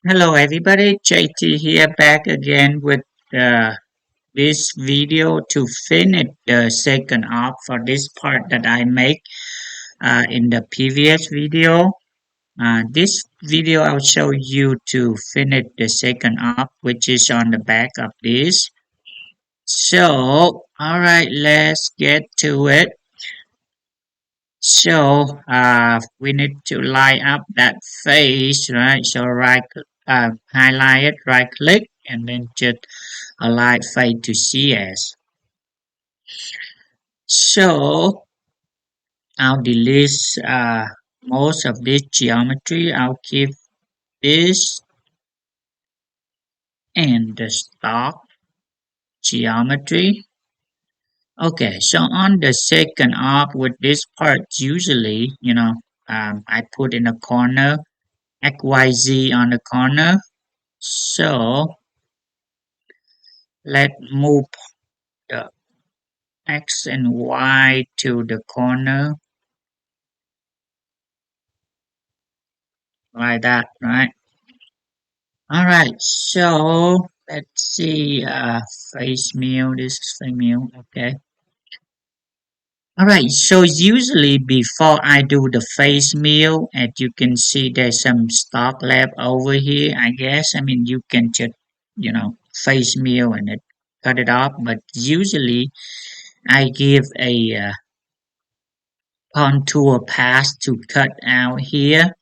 Hello everybody, JT here back again with uh, this video to finish the second op for this part that I make in the previous video. This video I'll show you to finish the second op which is on the back of this. So, alright, let's get to it. So we need to line up that face, right? So highlight it, right click, and then just align fade to CS. So I'll delete most of this geometry. I'll keep this and the stock geometry. Okay, so on the second op with this part, usually, I put in a corner, XYZ on the corner. So let's move the X and Y to the corner like that, right? All right, so let's see, face meal, this is face meal, okay. All right, so usually before I do the face meal, as you can see, there's some stock left over here, I guess. I mean, you can just, face meal and cut it off, but usually I give a contour pass to cut out here.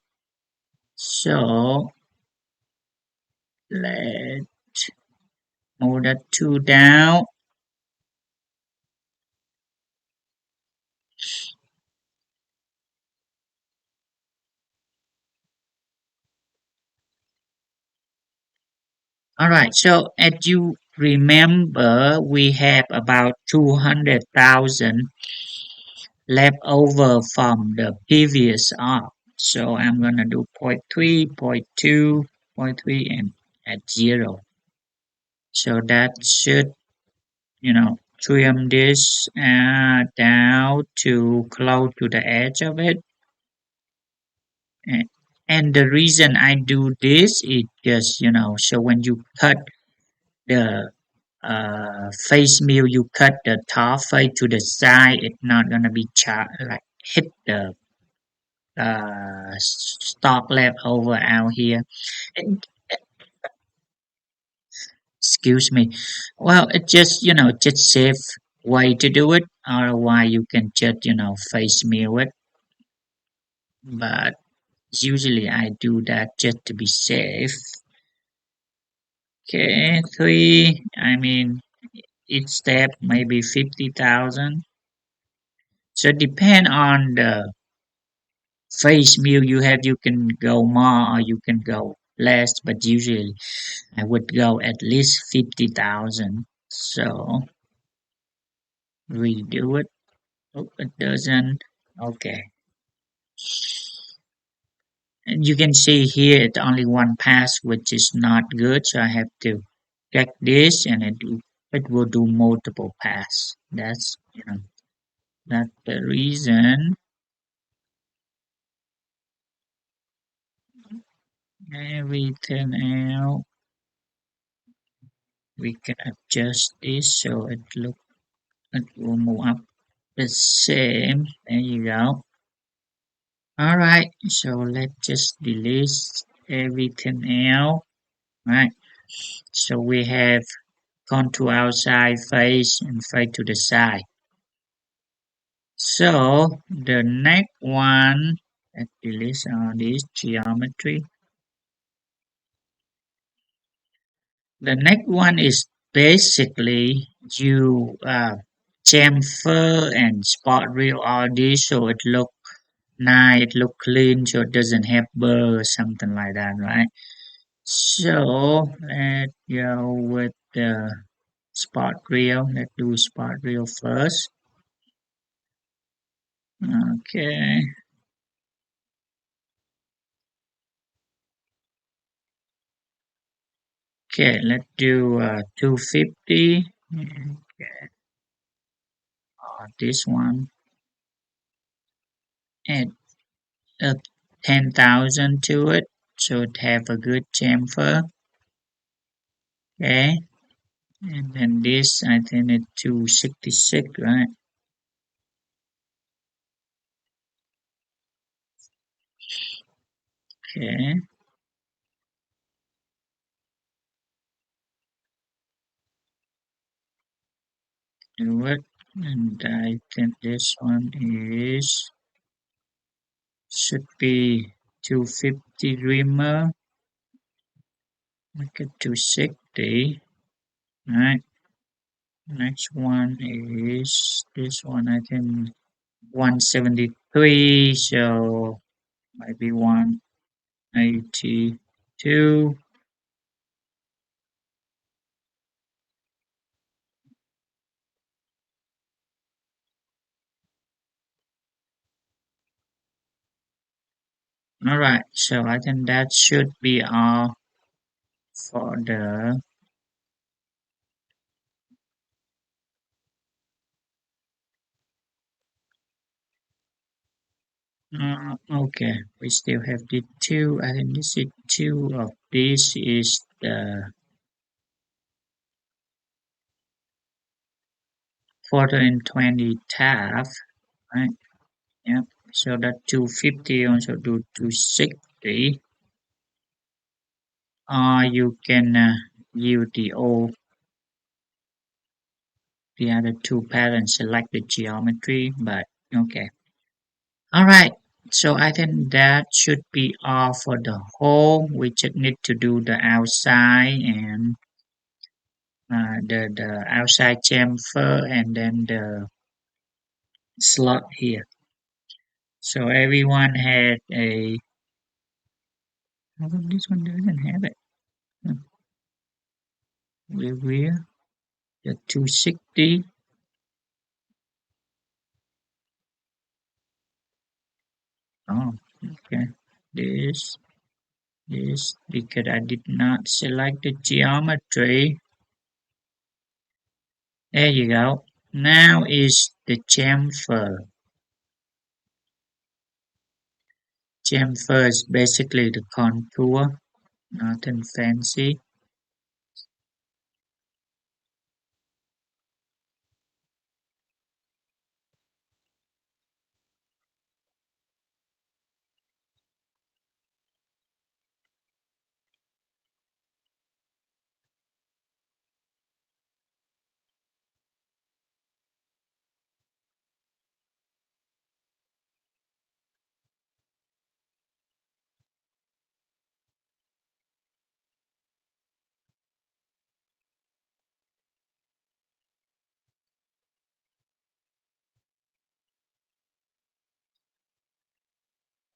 So let's move that two down. All right, so as you remember, we have about 200,000 left over from the previous arc. So I'm gonna do point 0.3, point 0.2, point 0.3, and at 0. So that should, trim this down to close to the edge of it. And the reason I do this is just, so when you cut the face meal, you cut the top face to the side, it's not gonna be like hit the stock left over out here. And, excuse me. Well, it just, just safe way to do it. Otherwise, you can just, face meal it. But usually I do that just to be safe. Okay, three. I mean, each step maybe 50,000. So depend on the face meal you have. You can go more or you can go less, but usually I would go at least 50,000. So redo it. Oh, it doesn't. Okay. And you can see here it's only one pass, which is not good. So I have to check this and it will do multiple pass. That's the reason. Everything else we can adjust this so it will move up the same. There you go. All right, so let's just delete everything else. Right. So we have contour outside face and face to the side. So the next one, let's delete all this geometry. The next one is basically you chamfer and spot reel all this so it look nice, it look clean, so it doesn't have burr or something like that, right? So let's go with the spot reel. Let's do spot reel first. Okay. Okay, let's do 250. Okay, this one. Add 10,000 to it. should have a good chamfer. Okay, and then this I think it's 266, right? Okay, do it. And I think this one is should be 250 dreamer. Make it 260. Right. Next one is this one. I think 173. So maybe 182. All right. So I think that should be all for the. Okay, we still have the two. I think this is two of this is the 420 tab, right? Yep. So that 250 also do 260. You can use the other two patterns, select the geometry, but okay. All right. So I think that should be all for the hole. We just need to do the outside and the outside chamfer and then the slot here. So everyone had a. How come this one doesn't have it? Hmm, where the 260. Oh, okay. This, this, because I did not select the geometry. There you go. Now is the chamfer. Chamfer is basically the contour, nothing fancy.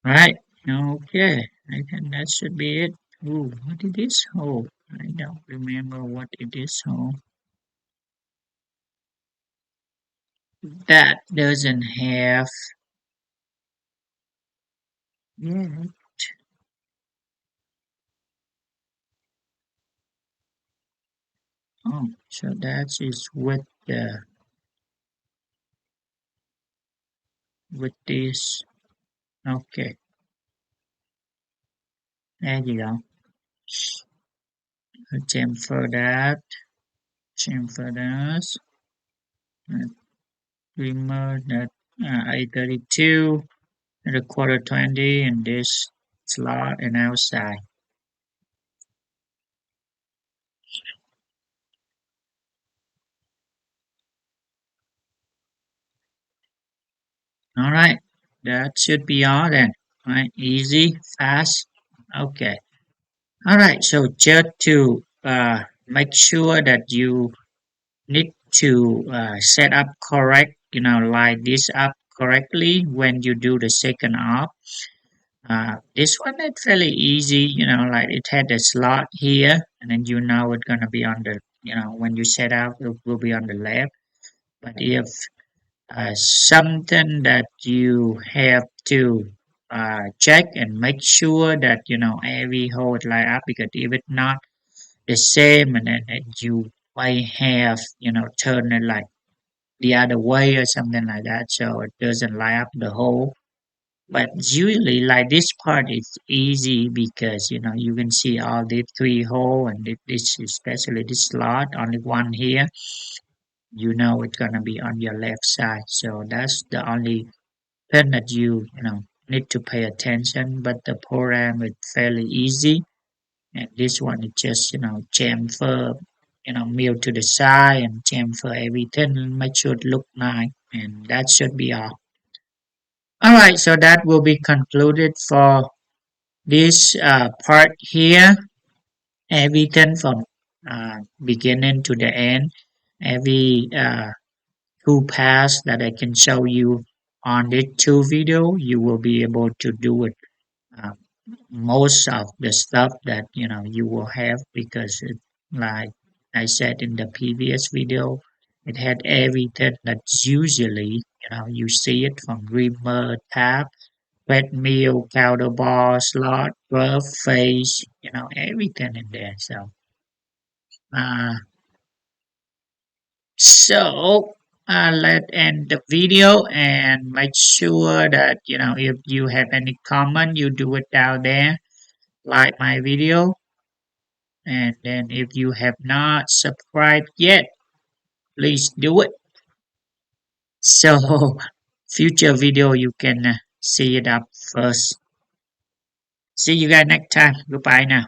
Right. Okay. I think that should be it. Ooh, what it is? Oh, I don't remember what it is. Oh, that doesn't have. Yeah. Oh, so that is with this. Okay. There you go. Chamfer that. Chamfer this. Trimmer that 832. And a quarter 20 and this slot and outside. All right, that should be all then. Right, easy, fast. Okay. All right, so just to make sure that you need to set up correct, line this up correctly when you do the second op. This one is fairly easy, like it had a slot here, and then it's gonna be on the, when you set up, it will be on the left. But if something that you have to check and make sure that every hole line up, because if it's not the same, and then you might have turn it like the other way or something like that, so it doesn't line up the hole. But usually, like this part is easy because you can see all the three hole and this, especially this slot, only one here. It's gonna be on your left side, so that's the only thing that you need to pay attention. But the program is fairly easy, and this one is just chamfer, mill to the side and chamfer everything, make sure it look nice, and that should be all. All right, so that will be concluded for this part here. Everything from beginning to the end, every two paths that I can show you on this two video, you will be able to do it. Uh, Most of the stuff that you will have because like I said in the previous video, it had everything that's usually you see it from reamer tab, treadmill, counter bar, slot, glove, face, everything in there. Uh, so let's end the video and make sure that if you have any comment, you do it down there, like my video, and then if you have not subscribed yet, please do it. So future video you can see it up first. See you guys next time. Goodbye now.